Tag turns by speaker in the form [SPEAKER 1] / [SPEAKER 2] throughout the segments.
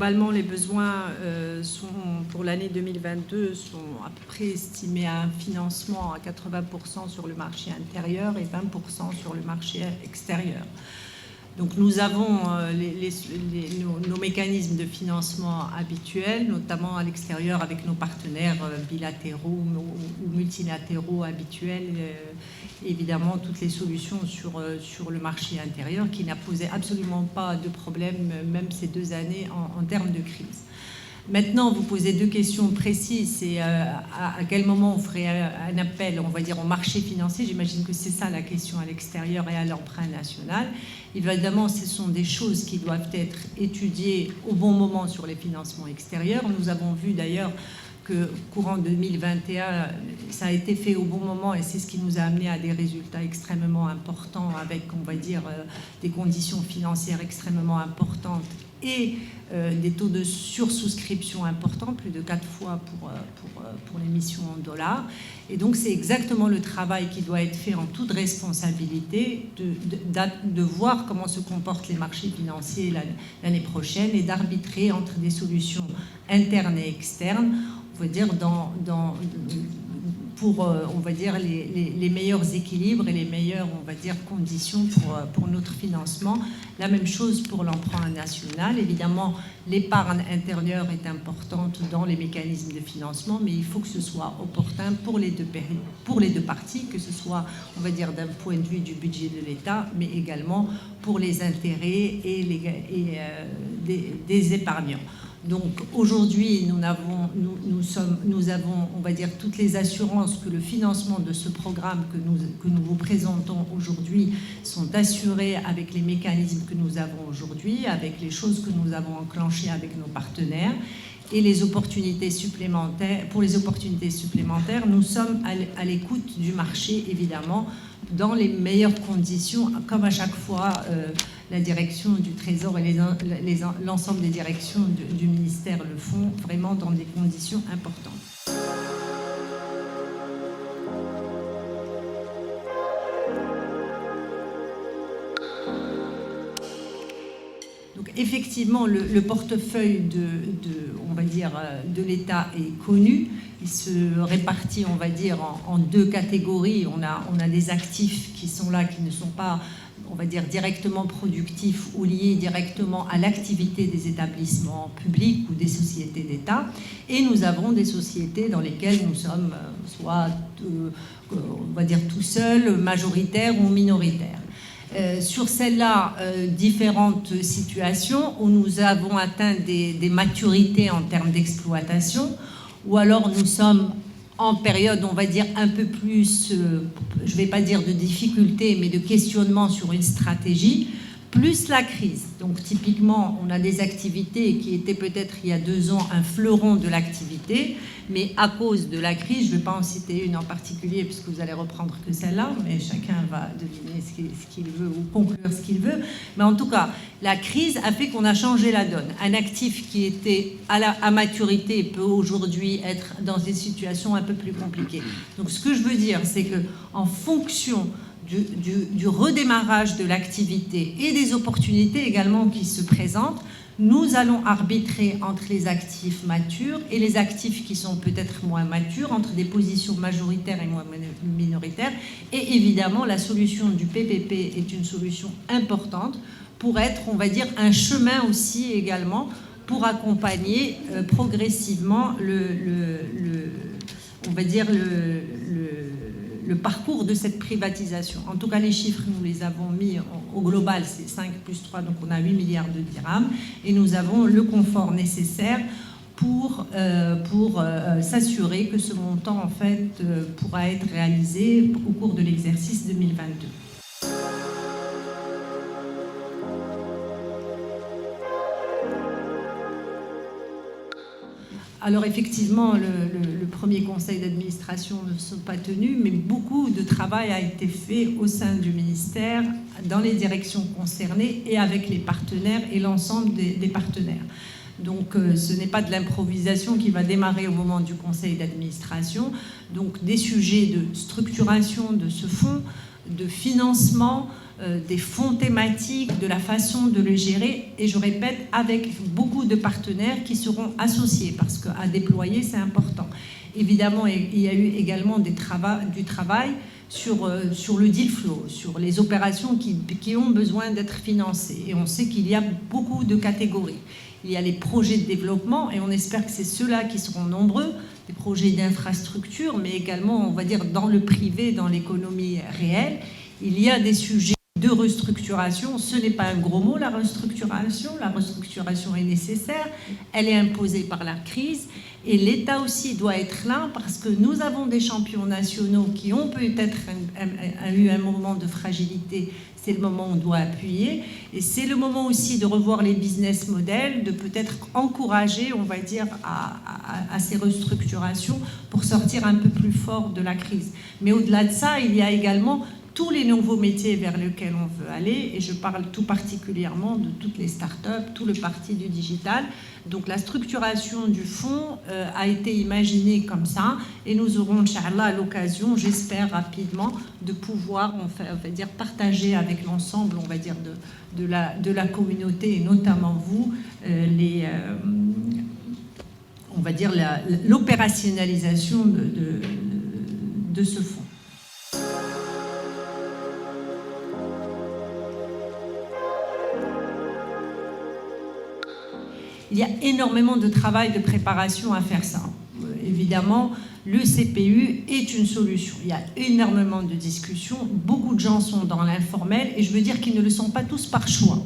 [SPEAKER 1] globalement, les besoins pour l'année 2022 sont à peu près estimés à un financement à 80% sur le marché intérieur et 20% sur le marché extérieur. Donc nous avons nos mécanismes de financement habituels, notamment à l'extérieur avec nos partenaires bilatéraux ou multilatéraux habituels. Évidemment, toutes les solutions sur le marché intérieur qui n'a posé absolument pas de problème, même ces 2 années en termes de crise. Maintenant, vous posez 2 questions précises. C'est à quel moment on ferait un appel, on va dire, au marché financier. J'imagine que c'est ça la question à l'extérieur et à l'emprunt national. Évidemment, ce sont des choses qui doivent être étudiées au bon moment sur les financements extérieurs. Nous avons vu d'ailleurs que courant 2021, ça a été fait au bon moment et c'est ce qui nous a amené à des résultats extrêmement importants avec, on va dire, des conditions financières extrêmement importantes et des taux de sursouscription importants, plus de 4 fois pour l'émission en dollars. Et donc, c'est exactement le travail qui doit être fait en toute responsabilité de voir comment se comportent les marchés financiers l'année prochaine et d'arbitrer entre des solutions internes et externes, on va dire, pour on va dire, les meilleurs équilibres et les meilleures, on va dire, conditions pour notre financement. La même chose pour l'emprunt national. Évidemment, l'épargne intérieure est importante dans les mécanismes de financement, mais il faut que ce soit opportun pour les deux parties, que ce soit, on va dire, d'un point de vue du budget de l'État, mais également pour les intérêts et des épargnants. Donc aujourd'hui, nous avons, on va dire, toutes les assurances que le financement de ce programme que nous vous présentons aujourd'hui sont assurés avec les mécanismes que nous avons aujourd'hui, avec les choses que nous avons enclenchées avec nos partenaires. Et les opportunités supplémentaires, pour les opportunités supplémentaires, nous sommes à l'écoute du marché, évidemment, dans les meilleures conditions, comme à chaque fois la direction du Trésor et l'ensemble des directions du ministère le font, vraiment dans des conditions importantes. Donc effectivement, le portefeuille on va dire, de l'État est connu. Il se répartit, on va dire, en 2 catégories. On a des actifs qui sont là, qui ne sont pas, on va dire, directement productifs ou liés directement à l'activité des établissements publics ou des sociétés d'État. Et nous avons des sociétés dans lesquelles nous sommes soit, on va dire, tout seuls, majoritaires ou minoritaires. Sur celle-là, différentes situations où nous avons atteint des maturités en termes d'exploitation, ou alors nous sommes en période, on va dire, un peu plus, je ne vais pas dire de difficulté, mais de questionnement sur une stratégie, plus la crise. Donc typiquement, on a des activités qui étaient peut-être il y a 2 ans un fleuron de l'activité, mais à cause de la crise, je ne vais pas en citer une en particulier puisque vous allez reprendre que celle-là, mais chacun va deviner ce qu'il veut ou conclure ce qu'il veut. Mais en tout cas, la crise a fait qu'on a changé la donne. Un actif qui était à maturité peut aujourd'hui être dans des situations un peu plus compliquées. Donc ce que je veux dire, c'est qu'en fonction du redémarrage de l'activité et des opportunités également qui se présentent, nous allons arbitrer entre les actifs matures et les actifs qui sont peut-être moins matures, entre des positions majoritaires et moins minoritaires. Et évidemment, la solution du PPP est une solution importante pour être, on va dire, un chemin aussi également pour accompagner progressivement on va dire le parcours de cette privatisation. En tout cas, les chiffres, nous les avons mis au global, c'est 5 plus 3, donc on a 8 milliards de dirhams, et nous avons le confort nécessaire pour s'assurer que ce montant, en fait, pourra être réalisé au cours de l'exercice 2022. Alors effectivement, le premier conseil d'administration ne sont pas tenus, mais beaucoup de travail a été fait au sein du ministère, dans les directions concernées et avec les partenaires et l'ensemble des partenaires. Donc ce n'est pas de l'improvisation qui va démarrer au moment du conseil d'administration. Donc des sujets de structuration de ce fonds, de financement, des fonds thématiques, de la façon de le gérer, et je répète, avec beaucoup de partenaires qui seront associés, parce qu'à déployer, c'est important. Évidemment, il y a eu également du travail sur le deal flow, sur les opérations qui ont besoin d'être financées. Et on sait qu'il y a beaucoup de catégories. Il y a les projets de développement, et on espère que c'est ceux-là qui seront nombreux, des projets d'infrastructure, mais également, on va dire, dans le privé, dans l'économie réelle. Il y a des sujets de restructuration. Ce n'est pas un gros mot, la restructuration. La restructuration est nécessaire. Elle est imposée par la crise. Et l'État aussi doit être là, parce que nous avons des champions nationaux qui ont peut-être eu un moment de fragilité. C'est le moment où on doit appuyer. Et c'est le moment aussi de revoir les business models, de peut-être encourager, on va dire, à ces restructurations pour sortir un peu plus fort de la crise. Mais au-delà de ça, il y a également tous les nouveaux métiers vers lesquels on veut aller, et je parle tout particulièrement de toutes les startups, tout le parti du digital. Donc la structuration du fonds a été imaginée comme ça, et nous aurons, Inch'Allah, l'occasion, j'espère rapidement, de pouvoir, on va dire, partager avec l'ensemble, on va dire, de la communauté, et notamment vous, on va dire, l'opérationnalisation de ce fonds. Il y a énormément de travail de préparation à faire ça. Évidemment, le CPU est une solution. Il y a énormément de discussions. Beaucoup de gens sont dans l'informel, et je veux dire qu'ils ne le sont pas tous par choix.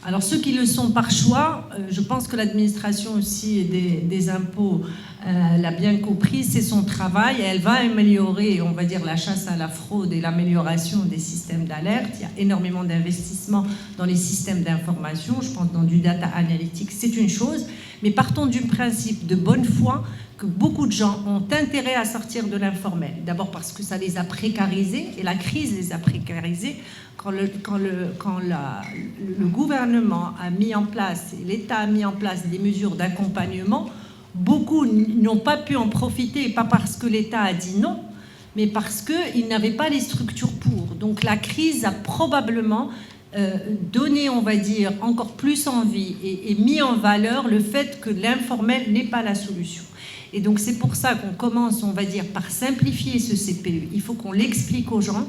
[SPEAKER 1] Alors ceux qui le sont par choix, je pense que l'administration aussi des impôts l'a bien compris, c'est son travail, et elle va améliorer, on va dire, la chasse à la fraude et l'amélioration des systèmes d'alerte. Il y a énormément d'investissements dans les systèmes d'information, je pense dans du data analytics, c'est une chose, mais partons du principe de bonne foi que beaucoup de gens ont intérêt à sortir de l'informel. D'abord parce que ça les a précarisés, et la crise les a précarisés. Quand le gouvernement a mis en place, et l'État a mis en place des mesures d'accompagnement, beaucoup n'ont pas pu en profiter, et pas parce que l'État a dit non, mais parce qu'ils n'avaient pas les structures pour. Donc la crise a probablement donné, on va dire, encore plus envie et mis en valeur le fait que l'informel n'est pas la solution. Et donc c'est pour ça qu'on commence, on va dire, par simplifier ce CPU. Il faut qu'on l'explique aux gens.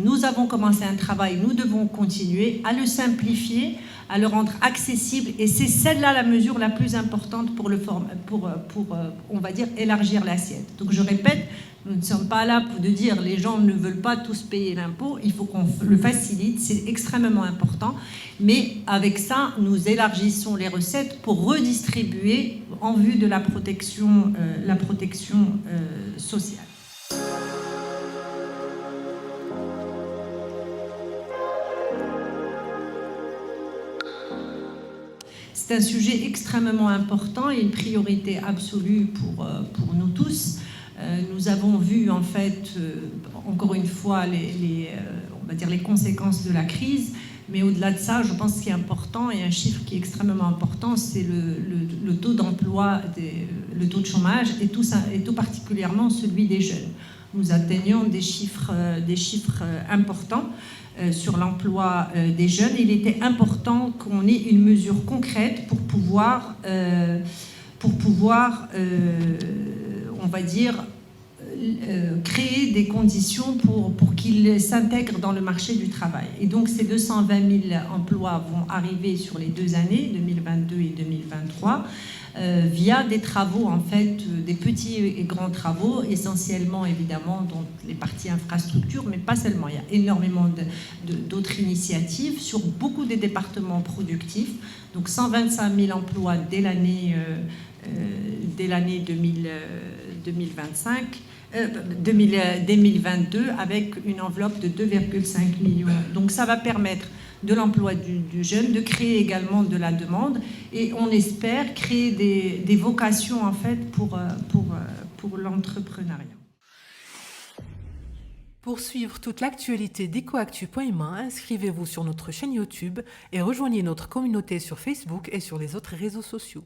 [SPEAKER 1] Nous avons commencé un travail, nous devons continuer à le simplifier, à le rendre accessible, et c'est celle-là la mesure la plus importante pour on va dire, élargir l'assiette. Donc je répète, nous ne sommes pas là pour dire les gens ne veulent pas tous payer l'impôt, il faut qu'on le facilite, c'est extrêmement important, mais avec ça, nous élargissons les recettes pour redistribuer en vue de la protection sociale. C'est un sujet extrêmement important et une priorité absolue pour nous tous. Nous avons vu, en fait, encore une fois, on va dire les conséquences de la crise, mais au-delà de ça, je pense ce qui est important, et un chiffre qui est extrêmement important, c'est le taux d'emploi, le taux de chômage, et tout particulièrement celui des jeunes. Nous atteignons des chiffres importants sur l'emploi des jeunes. Il était important qu'on ait une mesure concrète pour pouvoir on va dire, créer des conditions pour qu'ils s'intègrent dans le marché du travail. Et donc ces 220 000 emplois vont arriver sur les 2 années, 2022 et 2023, via des travaux, en fait, des petits et grands travaux, essentiellement évidemment dans les parties infrastructures, mais pas seulement. Il y a énormément d'autres initiatives sur beaucoup des départements productifs. Donc 125 000 emplois dès l'année 2022, avec une enveloppe de 2,5 millions. Donc ça va permettre de l'emploi du jeune, de créer également de la demande, et on espère créer des vocations, en fait, pour l'entrepreneuriat.
[SPEAKER 2] Pour suivre toute l'actualité d'EcoActu.ma, inscrivez-vous sur notre chaîne YouTube et rejoignez notre communauté sur Facebook et sur les autres réseaux sociaux.